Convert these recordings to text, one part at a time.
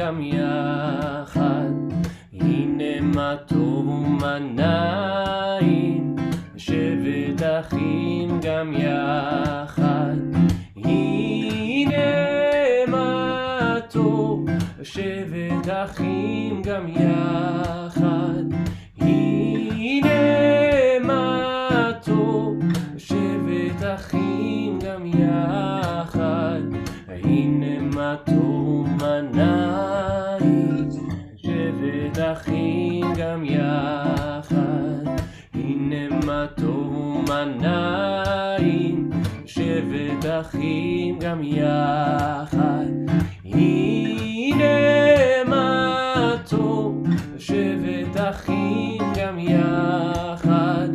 גם יחד. הנה מה טוב ומה נעים, לשבת אחים גם יחד. הנה מה טוב, לשבת אחים גם יחד. הנה מה טוב, לשבת אחים גם יחד. הנה מה טוב ומה נעים, לשבת אחים גם יחד. הנה מה טוב ומה נעים, לשבת אחים גם יחד. הנה מה טוב, לשבת אחים גם יחד.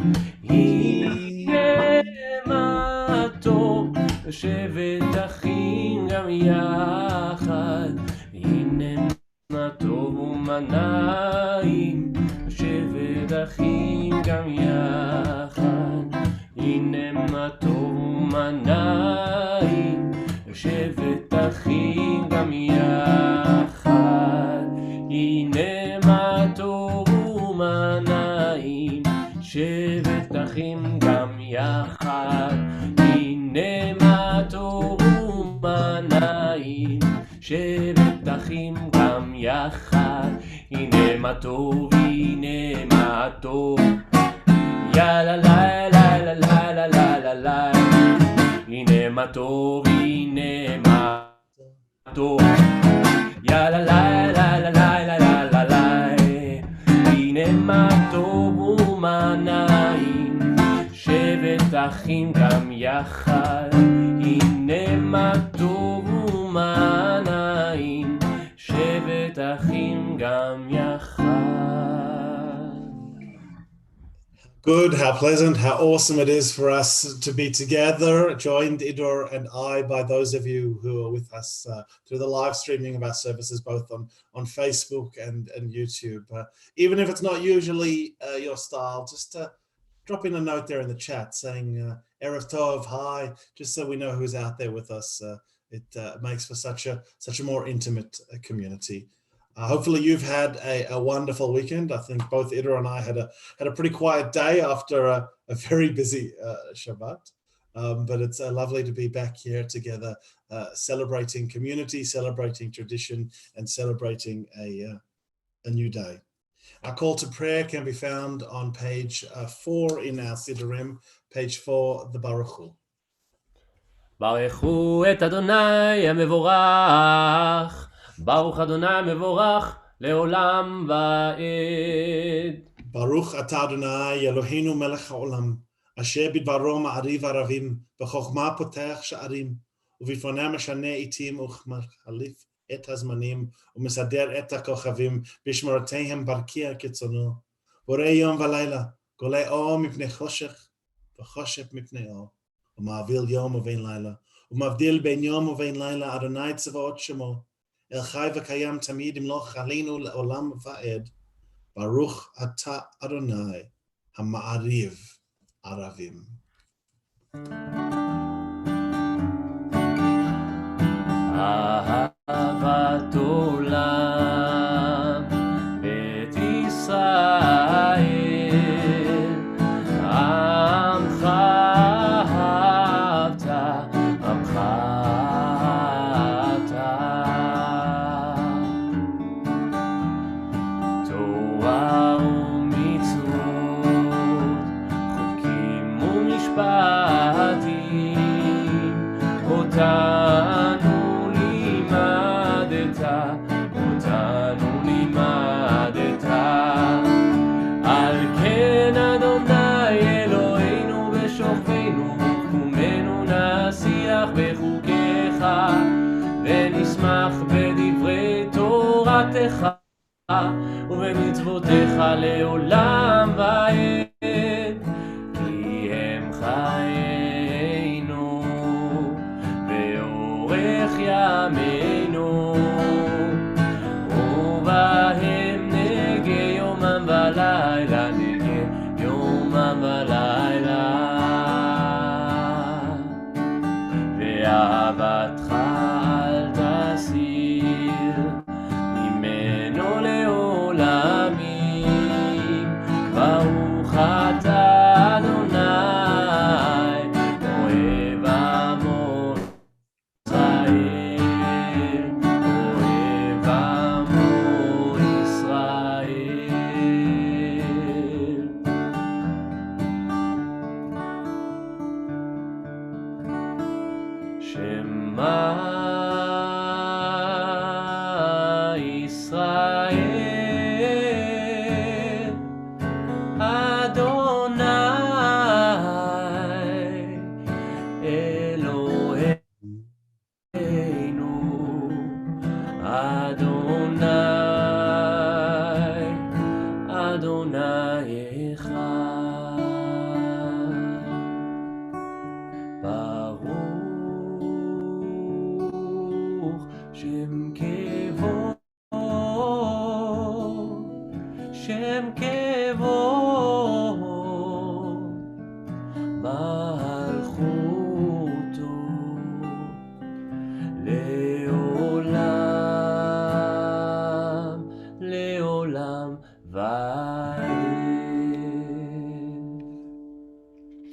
הנה מה טוב, לשבת אחים גם יחד. הנה מה טוב ומה נעים, לשבת אחים גם יחד. הנה מה טוב ומה נעים, לשבת אחים גם יחד. הנה מה טוב ומה נעים, לשבת אחים גם יחד. הנה מה טוב ומה נעים, לשבת אחים גם יחד. הנה מה טוב, הנה מה טוב, יאללה לילה לילה לילה לילה לילה. הנה מה טוב, הנה מה טוב, יאללה לילה לילה לילה לילה לילה. הנה מה טוב ומה נעים, לשבת אחים גם יחד. הנה מה טוב ומה נעים, לשבת אחים גם יחד. Good, how pleasant, how awesome it is for us to be together, joined Idor and I by those of you who are with us through the live streaming of our services, both on Facebook and YouTube. Even if it's not usually your style, just drop in a note there in the chat saying Erev Tov, hi, just so we know who's out there with us. It makes for such a more intimate community. Hopefully you've had a wonderful weekend. I think both Idor and I had a pretty quiet day after a very busy Shabbat. But it's lovely to be back here together, celebrating community, celebrating tradition, and celebrating a new day. Our call to prayer can be found on page 4 in our Siddurim, page 4, the Baruch Hu. ברכו את אדוני המבורך, ברוך אדוני מבורך לעולם ועד. ברוך אתה אדוני אלוהינו מלך העולם, אשר בדברו מעריב ערבים, בחוכמה פותח שערים, ובפניו משנה עיתים ומחליף את הזמנים, ומסדר את הכוכבים, בשמרותיהם ברקיע כצאנו. בורא יום ולילה, גולה אור מפני חושך, וחושך מפני אור. ומעביל יום ובין לילה, ומבדיל בין יום ובין לילה, אדוני צבאות שמו, אל חי וקיים תמיד ימלוך עלינו לעולם ועד. ברוך אתה אדוני המעריב ערבים. אהבת עולם בית ישראל, עמך אהבת, עמך אהבת. תורה ומצוות, חוקים ומשפטים, אותנו לימדת, אותנו לימדת. על כן אדוני אלוהינו בשוכבנו, ובקומנו נשיח בחוקיך, ונשמח בדברי תורתך, ובמצוותיך לעולם ועד. כי הם חיינו ואורך ימינו, ובהם נגה יומם ולילה, נגה יומם ולילה. ואהבתך אל תסיר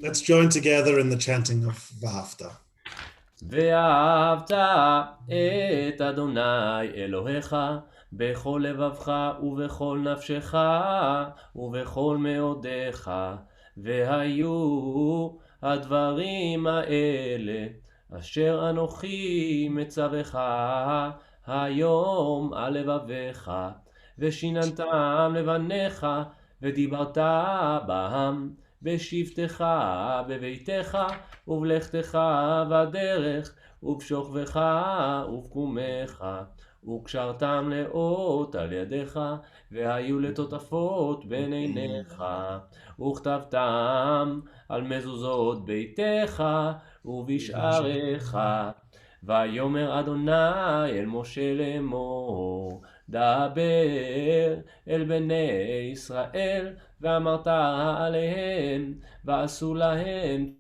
Let's join together in the chanting of V'ahavta. ואהבת את אדוני אלוהיך בכל לבבך ובכל נפשך ובכל מאודיך, והיו הדברים האלה אשר אנוכי מצווך היום על לבביך, ושיננתם לבניך ודיברת בהם בשבתך בביתך ובלכתך בדרך ובשוכבך ובקומך, וקשרתם לאות על ידיך והיו לטוטפות בין עיניך, וכתבתם על מזוזות ביתך ובשעריך. ויאמר אדוני אל משה לאמור, דבר אל בני ישראל ואמרת עליהם ועשו להם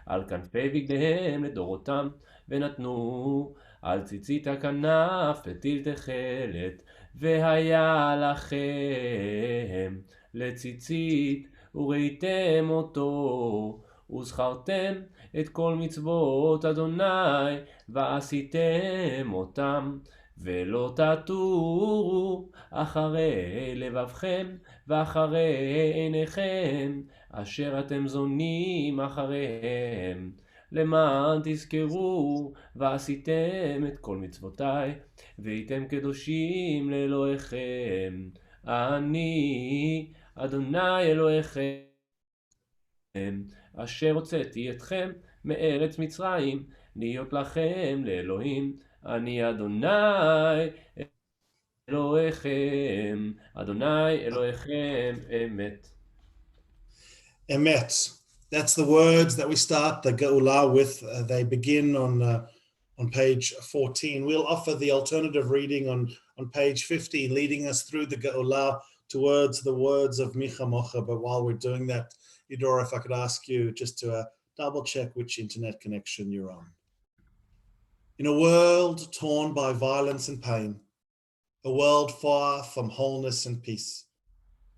על כנפי בגדיהם לדורותם, ונתנו על ציצית הכנף לטיל תכלת, והיה לכם לציצית וראיתם אותו, וזכרתם את כל מצוות אדוני ועשיתם אותם, ולא תטורו אחרי לבבכם ואחרי עיניכם אשר אתם זונים אחריהם, למען תזכרו ועשיתם את כל מצוותיי והייתם קדושים לאלוהיכם. אני אדוני אלוהיכם אשר הוצאתי אתכם מארץ מצרים להיות לכם לאלוהים. אני אדוני אלוהיכם, אדוני אלוהיכם אמת. Emet. That's the words that we start the Geulah with. They begin on page 14. We'll offer the alternative reading on page 15, leading us through the Geulah towards the words of Mi Chamocha. But while we're doing that, Idor, if I could ask you just to double check which internet connection you're on. In a world torn by violence and pain, a world far from wholeness and peace,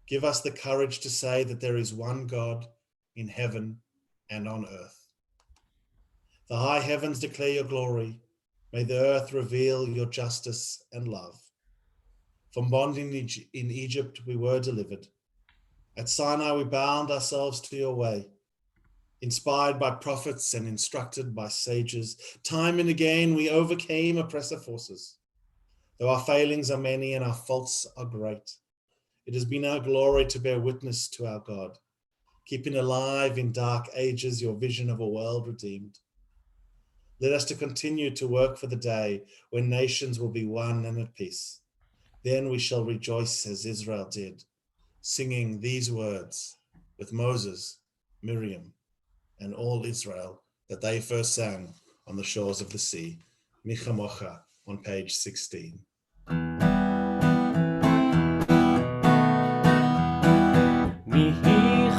give us the courage to say that there is one God in heaven and on earth. The high heavens declare your glory. May the earth reveal your justice and love. From bondage in Egypt we were delivered. At Sinai we bound ourselves to your way. Inspired by prophets and instructed by sages, time and again we overcame oppressive forces. Though our failings are many and our faults are great, it has been our glory to bear witness to our God, keeping alive in dark ages your vision of a world redeemed. Let us to continue to work for the day when nations will be one and at peace. Then we shall rejoice as Israel did, singing these words with Moses, Miriam, and all Israel that they first sang on the shores of the sea. Mi Chamocha on page 16. מי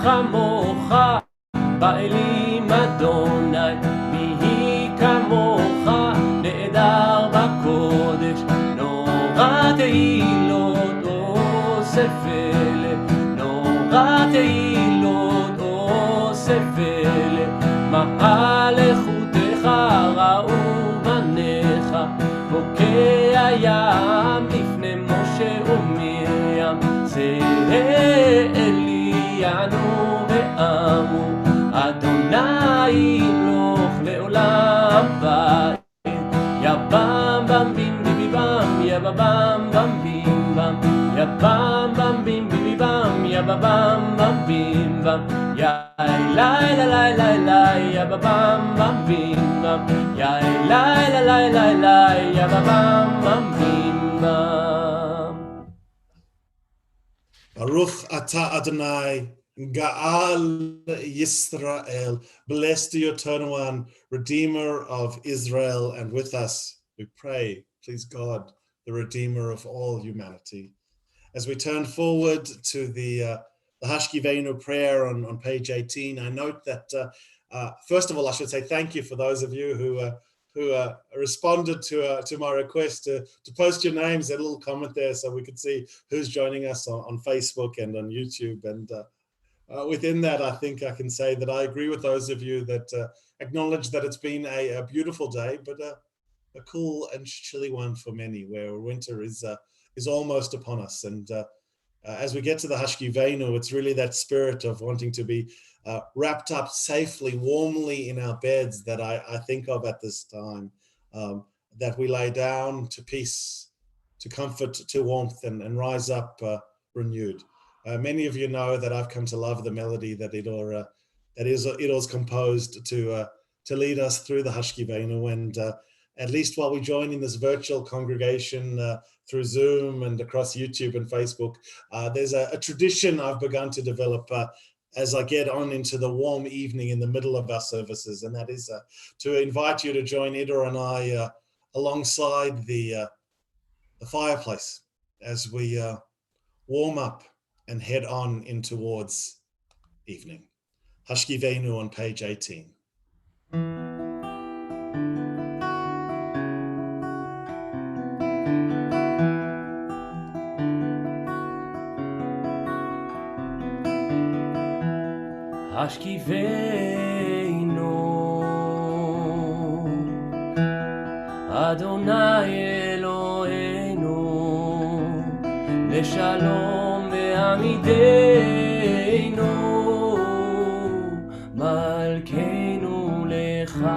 כמוך באלים אדוני, מי כמוך נעדר בקודש, נורא תהילות אוסף אלה, נורא תהילות אוסף אלה, מהלכותך ראו בניך, בוקע ים לפני משה ומרים, זה אלינו ואמו, אדוני ימלוך לעולם ועד. יא בם בם בים ביבי בם, יא בם בם בים בם, יא בם בם בים ביבי בם, יא בם בם בים בם, יא אלי אלי אלי אלי, יא בם בם בים בם, יא אלי אלי אלי אלי, יא בם בם בים בם. Baruch Ata Adonai, Ga'al Yisrael. Blessed are you, Eternal One, Redeemer of Israel, and with us we pray, please God, the Redeemer of all humanity. As we turn forward to the Hashkivenu prayer on page 18, I note that, first of all, I should say thank you for those of you who responded to my request to post your names, a little comment there so we could see who's joining us on Facebook and on YouTube. And within that, I think I can say that I agree with those of you that acknowledge that it's been a beautiful day, but a cool and chilly one for many, where winter is almost upon us. And as we get to the Hashkivenu, it's really that spirit of wanting to be wrapped up safely, warmly in our beds that I think of at this time, that we lay down to peace, to comfort, to warmth, and rise up renewed. Many of you know that I've come to love the melody that Idor's composed to lead us through the Hashkivenu, and at least while we join in this virtual congregation through Zoom and across YouTube and Facebook, there's a tradition I've begun to develop as I get on into the warm evening in the middle of our services, and that is to invite you to join Idor and I alongside the fireplace as we warm up and head on in towards evening. Hashkivenu on page 18. Hashkivenu Adonai Eloheinu Leshalom ve'amidenu Malkeinu lechayim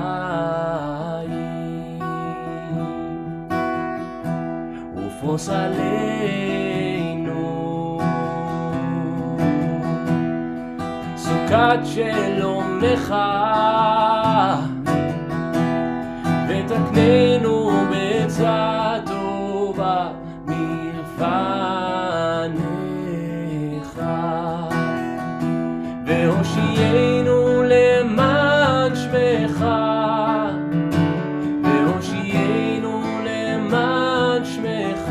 Ufos aleinu Sukat shalom lecha ותקננו בעצה טובה מלפניך והושיענו למען שמך והושיענו למען שמך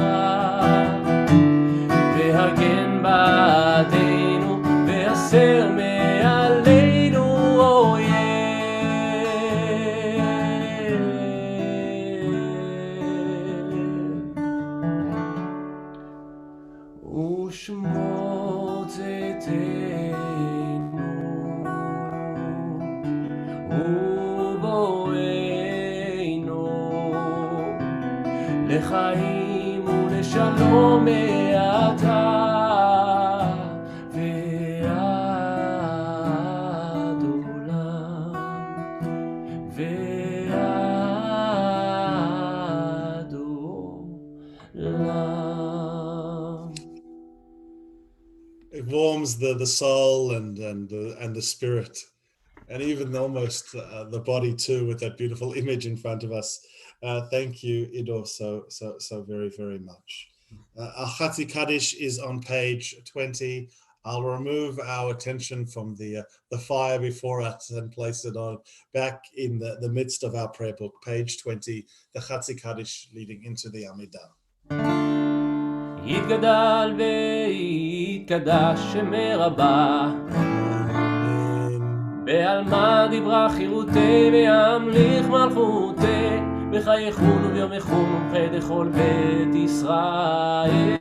והגן בעדנו והסר מעלינו אויב ושמור צאתנו ובואנו לחיים ולשלום מעתה ועד עולם ועד עולם. It warms the soul and the spirit, and even almost the body too, with that beautiful image in front of us. Thank you, Idor, so very, very much. Our Chatzi Kaddish is on page 20. I'll remove our attention from the fire before us and place it on back in the midst of our prayer book, page 20, the Chatzi Kaddish leading into the Amidah. יתגדל ויתקדש שמי רבה בעלמא דברה חירותי וימליך מלכותי בחייכון וביומכון ובחי דכל בית ישראל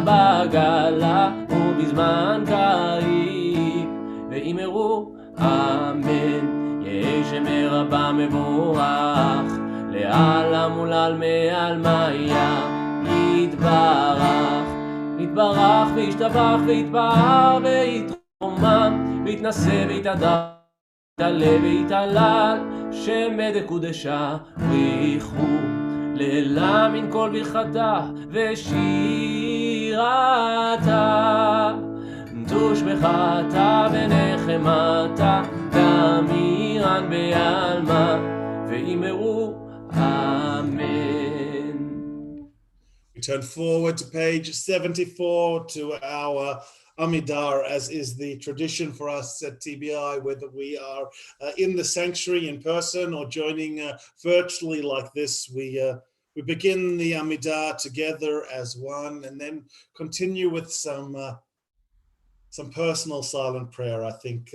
בגלה ובזמן קריב ואמרו אמן יהי שמי רבה מבורך לעלם ולעלמי עלמיה יתברך וישתבח ויתפאר ויתרומם ויתנשא ויתהדר יתעלה ויתהלל שם בקודשה בריחו לילה מן כל ברכתה ושירתה תושבחתה ונחמתה תמירן בעלמה ואמרו Amen. We turn forward to page 74 to our Amidar, as is the tradition for us at TBI, whether we are in the sanctuary in person or joining virtually like this. We begin the Amidar together as one, and then continue with some personal silent prayer. I think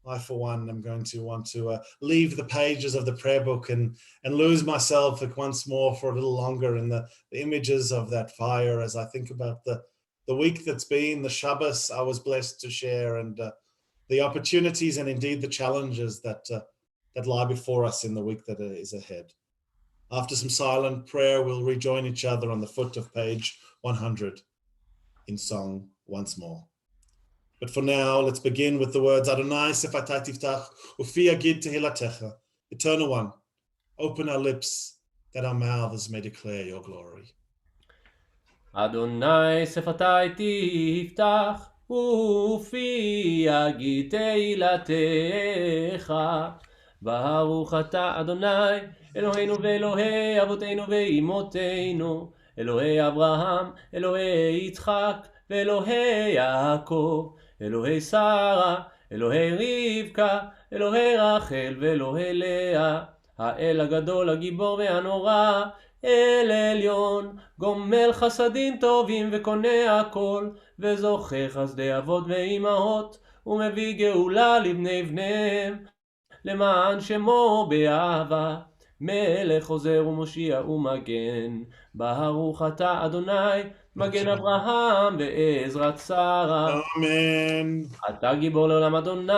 I, for one, am going to want to leave the pages of the prayer book and lose myself once more for a little longer in the images of that fire as I think about the the week that's been, the Shabbos I was blessed to share, and the opportunities and indeed the challenges that lie before us in the week that is ahead. After some silent prayer, we'll rejoin each other on the foot of page 100 in song once more. But for now, let's begin with the words, Adonai sefatai tiftach, ufi agid tehilatecha. Eternal One, open our lips that our mouths may declare your glory. Adonai sefatai tiftach, ufi agid tehilatecha. Baruch ata Adonai, Eloheinu ve'Elohei Avoteinu ve'imotenu, Elohei Abraham, Elohei Yitzchak, ve'Elohei Yaakov, Elohei Sarah, Elohei Rivka, Elohei Rachel ve'Elohei Leah, האל הגדול, הגיבור והנורא, אל עליון, גומל חסדים טובים וקונה הכל, וזוכה חסדי אבות ואימהות, ומביא גאולה לבני בניהם, למען שמו באהבה, מלך חוזר ומושיע ומגן. ברוך אתה אדוני, מגן אברהם ועזרת שרה. אמן. אתה גיבור לעולם אדוני,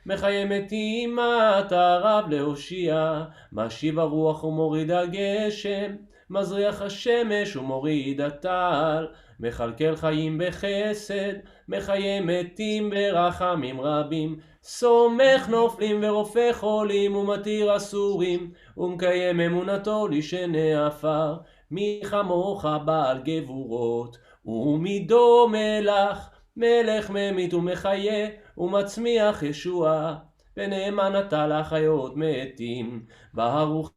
מחיה מתים, אתה רב להושיע, משיב הרוח ומוריד הגשם, מזריח השמש ומוריד הטל, מכלכל חיים בחסד, מחיה מתים ברחמים רבים, סומך נופלים ורופא חולים ומתיר אסורים, ומקיים אמונתו לשני עפר, מי כמוך בעל גבורות, ומידו מלך, מלך ממית ומחיה, ומצמיח ישועה, ונאמן אתה לחיות מתים. ברוך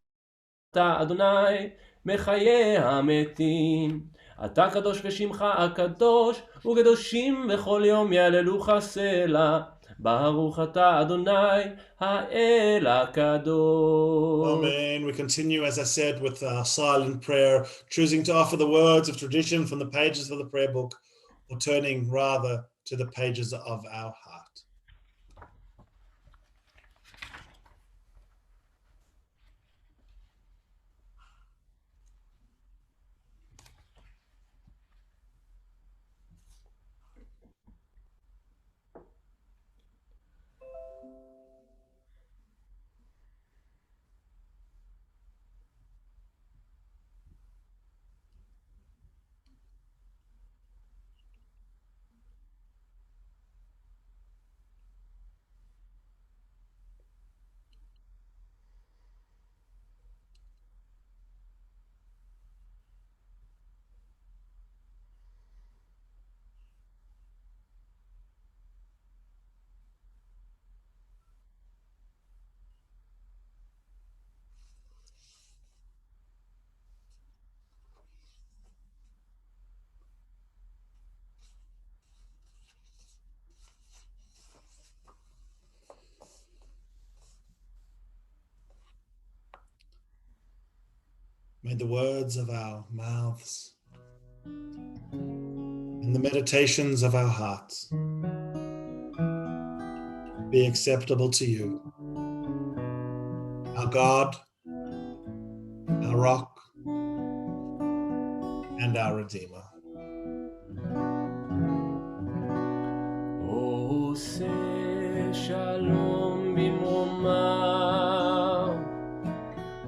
אתה אדוני, מחיה המתים. אתה קדוש ושמך הקדוש, וקדושים בכל יום יעללוך סלע. ברוך אתה אדוני, האל הקדוש. Amen. We continue, as I said, with our silent prayer, choosing to offer the words of tradition from the pages of the prayer book, or turning rather to the pages of our heart. May the words of our mouths and the meditations of our hearts be acceptable to you, our God, our rock, and our Redeemer. עושה שלום במרומיו,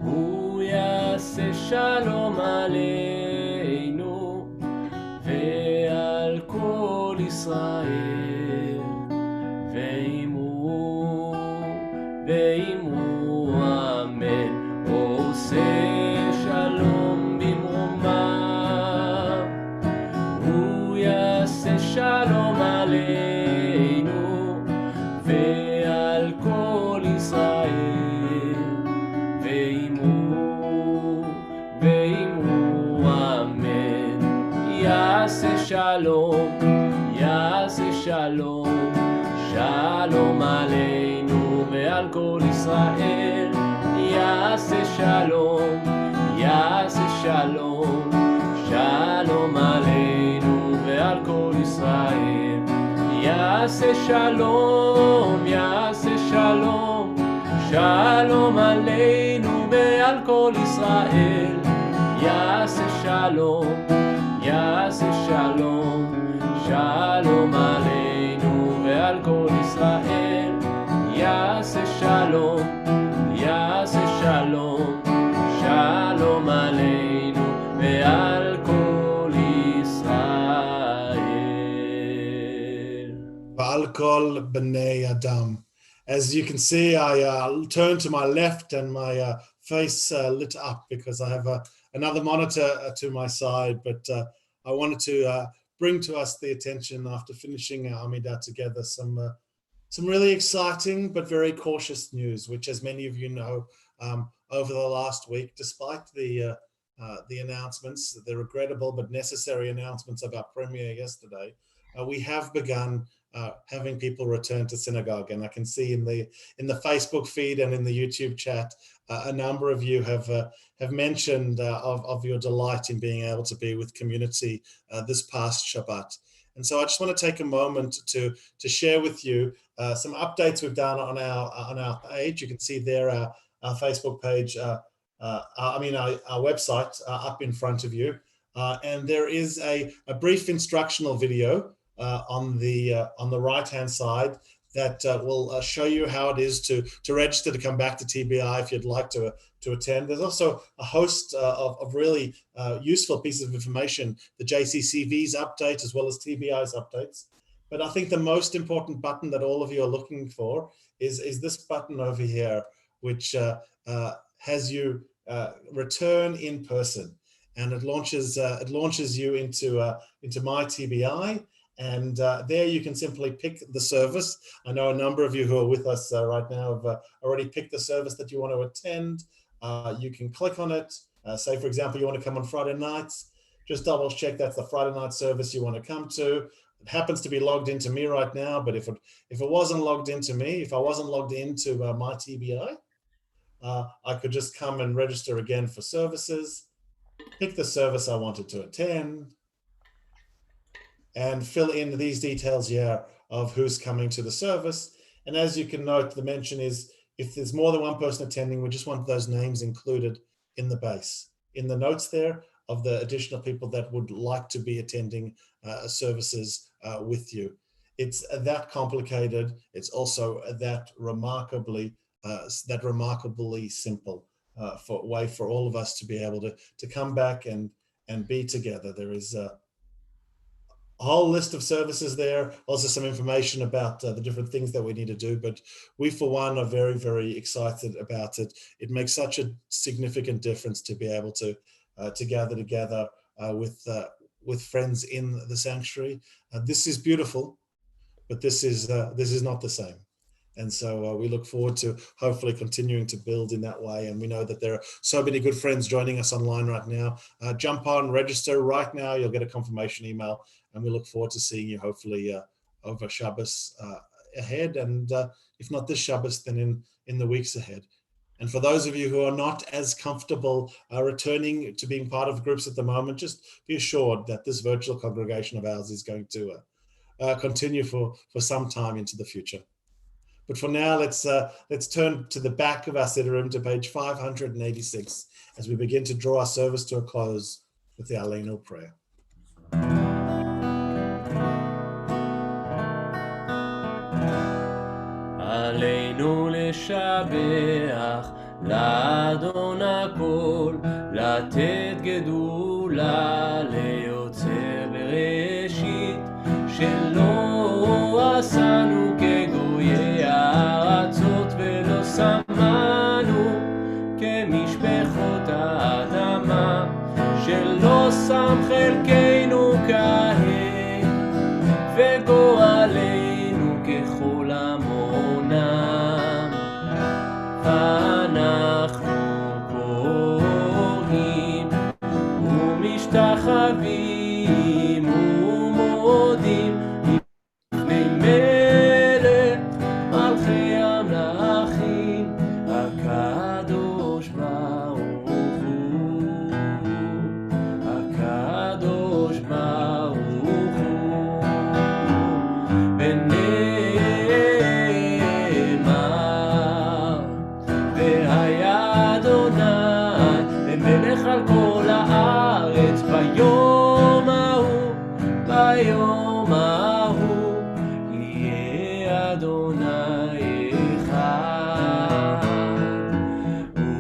הוא יעשה שלום עלינו ועל כל ישראל, ואמרו אמן. עושה שלום במרומיו, הוא יעשה שלום עלינו ועל כל ישראל, ואמרו אמן. יעשה שלום, יעשה שלום, שלום עלינו ועל כל ישראל. יעשה שלום, יעשה שלום, שלום עלינו ועל כל ישראל. יעשה שלום, יעשה שלום, שלום עלינו ועל כל ישראל. יעשה שלום, יעשה שלום, Al Kol Bnei Adam. As you can see, I turned to my left and my face lit up because I have another monitor to my side, but I wanted to bring to us the attention after finishing our Amidah together some really exciting but very cautious news, which, as many of you know, over the last week, despite the announcements, the regrettable but necessary announcements of our premier yesterday, we have begun having people return to synagogue. And I can see in the Facebook feed and in the YouTube chat, a number of you have mentioned of your delight in being able to be with community this past Shabbat. And so I just want to take a moment to share with you some updates we've done on our page. You can see there our Facebook page, our website up in front of you. And there is a brief instructional video on the right-hand side that will show you how it is to register to come back to TBI if you'd like to attend. There's also a host of really useful pieces of information, the JCCV's update as well as TBI's updates. But I think the most important button that all of you are looking for is this button over here, which has you return in person, and it launches you into My TBI. And there you can simply pick the service. I know a number of you who are with us right now have already picked the service that you want to attend. You can click on it. Say, for example, you want to come on Friday nights. Just double check that's the Friday night service you want to come to. It happens to be logged into me right now, but if it wasn't logged into me, if I wasn't logged into My TBI, I could just come and register again for services, pick the service I wanted to attend, and fill in these details here of who's coming to the service. And as you can note, the mention is if there's more than one person attending, we just want those names included in the base, in the notes there of the additional people that would like to be attending services with you. It's that complicated. It's also that remarkably simple way for all of us to be able to come back and be together. There is a whole list of services there, also some information about the different things that we need to do, but we for one are very, very excited about it. It makes such a significant difference to be able to gather together with friends in the sanctuary. This is beautiful, but this is not the same. And so we look forward to hopefully continuing to build in that way. And we know that there are so many good friends joining us online right now. Jump on, register right now. You'll get a confirmation email. And we look forward to seeing you hopefully over Shabbos ahead. And if not this Shabbos, then in the weeks ahead. And for those of you who are not as comfortable returning to being part of groups at the moment, just be assured that this virtual congregation of ours is going to continue for some time into the future. But for now, let's turn to the back of our Siddurim to page 586 as we begin to draw our service to a close with the Aleinu prayer. עלינו לשבח לאדון הכל, לתת גדולה ליוצר בראשית, שלא עשנו כגויי הארצות ולא שמנו כמשפחות האדמה, שלא שם חלקנו כהם וגורלנו ככל המונם. אנחנו קוראים ומשתחווים ומודים לפני מלך מלכי המלכים, הקדוש ברוך הוא, הקדוש ברוך הוא. ונאמר והיה אדוני למלך על כל הארץ ביום ההוא, ביום ההוא יהיה אדוני אחד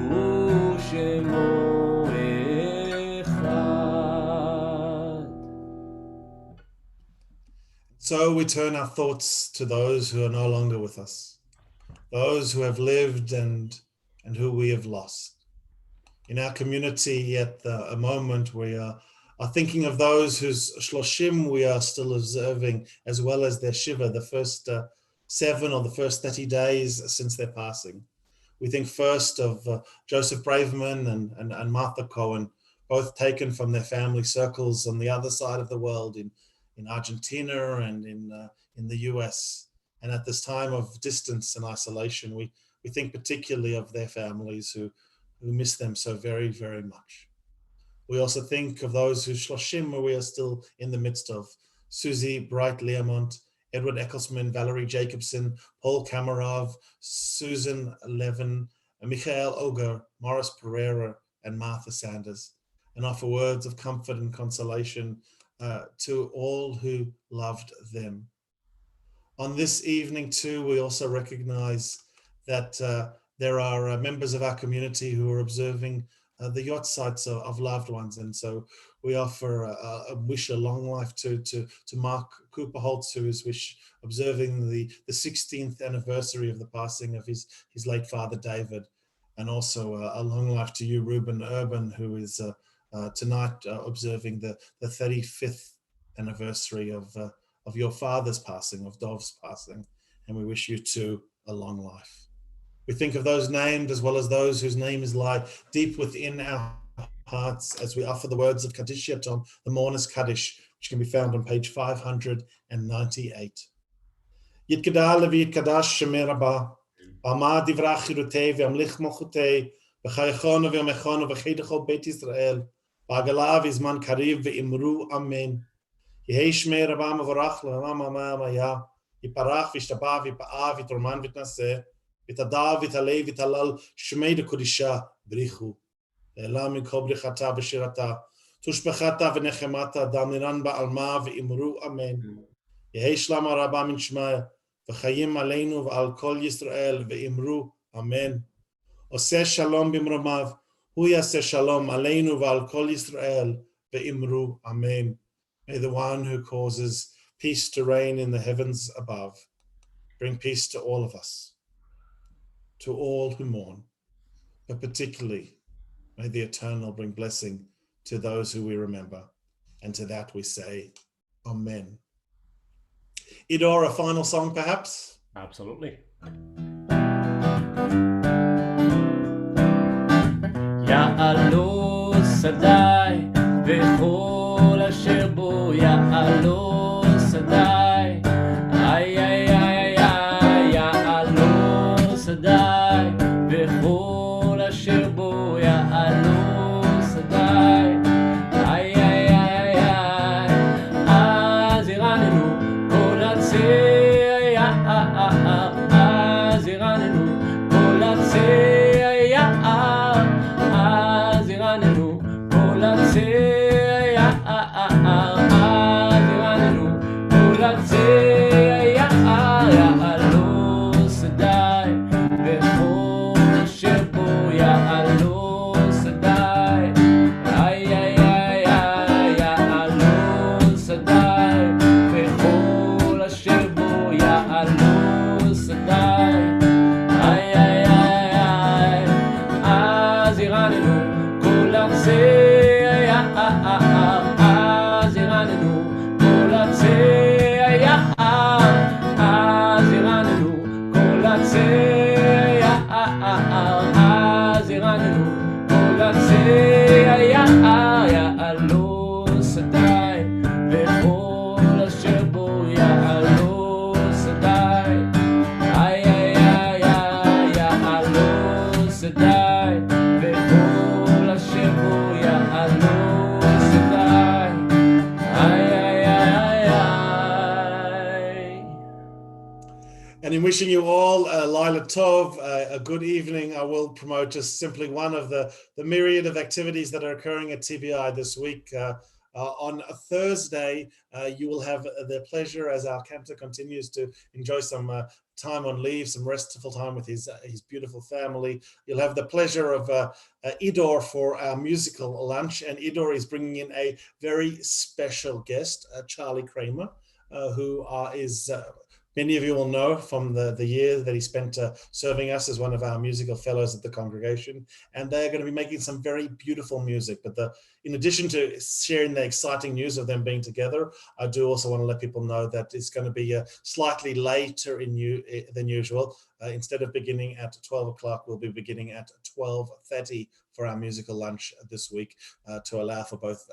ושמו אחד. So we turn our thoughts to those who are no longer with us, those who have lived and who we have lost. In our community at a moment we are thinking of those whose Shloshim we are still observing, as well as their Shiva, the first 7 or the first 30 days since their passing. We think first of Joseph Braverman and Martha Cohen, both taken from their family circles on the other side of the world in Argentina and in the US. And at this time of distance and isolation, we think particularly of their families who miss them so very, very much. We also think of those who Shloshim we are still in the midst of: Susie Bright Learmont, Edward Ecclesman, Valerie Jacobson, Paul Kamarov, Susan Levin, Michael Oger, Morris Pereira, and Martha Sanders, and offer words of comfort and consolation to all who loved them. On this evening too, we also recognize that there are members of our community who are observing the yahrzeits of loved ones, and so we offer a wish a long life to Mark Cooper Holtz, who is observing the 16th anniversary of the passing of his late father David, and also a long life to you, Reuben Urban, who is tonight observing the 35th anniversary of your father's passing, of Dov's passing, and we wish you too a long life. We think of those named as well as those whose names lie deep within our hearts as we offer the words of Kaddish Yatom, the Mourner's Kaddish, which can be found on page 598. Yitkada levi yitkadash shemer rabba, b'ama divrach chirutei v'amlich malchutei, v'chayachon v'yomechon v'chedechol Beit Yisrael, b'agalav izman kariv v'imru amen. Yehei shemer rabba mevorach l'olam ha'maya, yiparach v'ishtabah v'yipa'ah v'yitorman v'yitnaseh, v'tadav v'talei v'talal shmei dekodisha brichu. Elam mikol brichata v'shirata, tushbechata v'nechemata, damiran ba'alma v'imru amen. Yehei shlama rabba min shmaya, v'chayim aleinu v'al kol Yisrael v'imru amen. Oseh shalom b'mromav, hu yaseh shalom aleinu v'al kol Yisrael v'imru amen. May the one who causes peace to reign in the heavens above bring peace to all of us, to all who mourn, but particularly may the Eternal bring blessing to those who we remember, and to that we say, Amen. Idor, a final song perhaps? Absolutely. יעלו שדי וכל אשר בו יעלו שדי, איי איי איי איי, יעלו שדי וכל אשר בו יעלו שדי, איי איי איי איי, אז ירננו כל עצי, אז ירננו כל עצי, אז ירננו כל עצי, אז ירננו כל עצי, יעלו שדי וכל אשר בו יעלו שדי, איי איי איי איי, יעלו שדי וכל אשר בו יעלו שדי, איי איי איי איי, אז ירננו כל עצי, אז ירננו כל עצי, אז ירננו כל עצי, אז ירננו כל עצי, יעלו שדי וכל אשר בו יעלו שדי, איי איי איי איי, יעלו שדי וכל אשר בו יעלו שדי, איי איי איי איי. And in wishing you all Laila Tov, a good evening, I will promote just simply one of the myriad of activities that are occurring at TBI this week. On a Thursday, you will have the pleasure, as our cantor continues to enjoy some time on leave, some restful time with his beautiful family. You'll have the pleasure of Idor for our musical lunch, and Idor is bringing in a very special guest, Charlie Kramer, is many of you will know from the year that he spent serving us as one of our musical fellows at the congregation. And they're going to be making some very beautiful music. But in addition to sharing the exciting news of them being together, I do also want to let people know that it's going to be slightly later than usual. Instead of beginning at 12 o'clock, we'll be beginning at 12:30 for our musical lunch this week to allow for both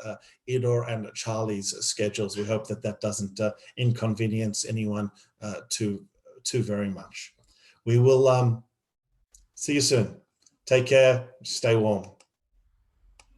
Idor and Charlie's schedules. We hope that doesn't inconvenience anyone too very much. We will see you soon. Take care. Stay warm.